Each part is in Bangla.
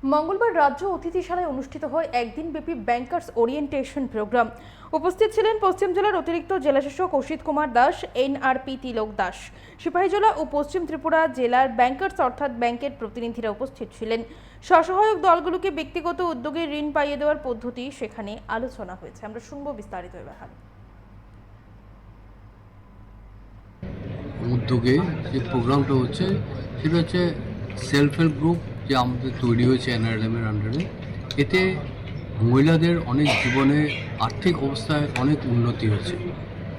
মঙ্গলবার রাজ্য অতিথিশালায় অনুষ্ঠিত হয় একদিনব্যাপী ব্যাংকার্স ওরিয়েন্টেশন প্রোগ্রাম। উপস্থিত ছিলেন পশ্চিম জেলার অতিরিক্ত জেলাশাসক অসিত কুমার দাস, এনআরপি তিলক দাস। সিপাহীজলা ও পশ্চিম ত্রিপুরা জেলার ব্যাংকার্স অর্থাৎ ব্যাংকের প্রতিনিধিরা উপস্থিত ছিলেন। স্বসহায়ক দলগুলোকে ব্যক্তিগত উদ্যোগে ঋণ পাইয়ে দেওয়ার পদ্ধতি সেখানে আলোচনা হয়েছে। আমরা শুনবো বিস্তারিত এবার। উদ্যোগে যে প্রোগ্রামটা হচ্ছে সেটা হচ্ছে সেলফ হেল্প গ্রুপ যে আমাদের তৈরি হয়েছে এনআরএলএম এর আন্ডারে। এতে মহিলাদের অনেক জীবনে আর্থিক অবস্থায় অনেক উন্নতি হয়েছে।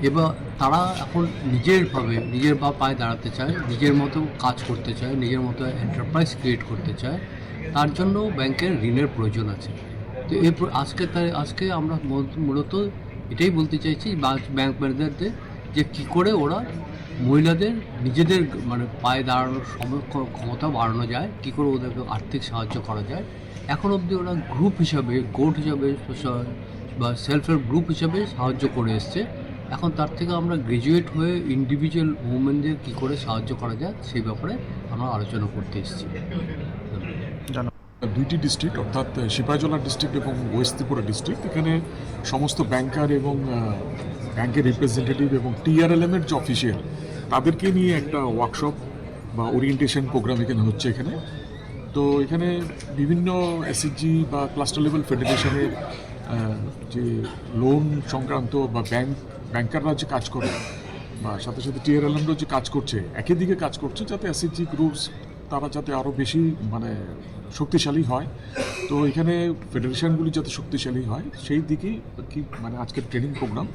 এবার তারা এখন নিজের পায়ে দাঁড়াতে চায়, নিজের মতো কাজ করতে চায়, নিজের মতো এন্টারপ্রাইজ ক্রিয়েট করতে চায়। তার জন্য ব্যাংকের ঋণের প্রয়োজন আছে। তো আজকে আমরা মূলত এটাই বলতে চাইছি ব্যাংক ম্যানেজারদের যে কী করে ওরা মহিলাদের নিজেদের পায়ে দাঁড়ানোর ক্ষমতা বাড়ানো যায়, কী করে ওদেরকে আর্থিক সাহায্য করা যায়। এখন অবধি ওরা গ্রুপ হিসাবে, গোট হিসাবে বা সেলফ হেল্প গ্রুপ হিসাবে সাহায্য করে এসছে। এখন তার থেকে আমরা গ্র্যাজুয়েট হয়ে ইন্ডিভিজুয়াল উমেনদের কী করে সাহায্য করা যায় সেই ব্যাপারে আমরা আলোচনা করতে এসেছি। দুইটি ডিস্ট্রিক্ট অর্থাৎ সিপাহীজলা ডিস্ট্রিক্ট এবং ওয়েস্ট ত্রিপুরা ডিস্ট্রিক্ট, এখানে সমস্ত ব্যাংকার এবং ব্যাংকের রিপ্রেজেন্টেটিভ এবং টিআরএলএম এর যে অফিসিয়াল তাদেরকে নিয়ে একটা ওয়ার্কশপ বা ওরিয়েন্টেশন প্রোগ্রাম এখানে হচ্ছে। তো এখানে বিভিন্ন এসএইচজি বা ক্লাস্টার লেভেল ফেডারেশনের যে লোন সংক্রান্ত বা ব্যাংকাররা যে কাজ করে বা সাথে সাথে টিআরএলএমরাও যে কাজ করছে, একই দিকে কাজ করছে, যাতে এসএইচজি গ্রুপস তারা যাতে আরও বেশি শক্তিশালী হয়। তো এখানে ফেডারেশনগুলি যাতে শক্তিশালী হয় সেই দিকেই আজকের ট্রেনিং প্রোগ্রাম।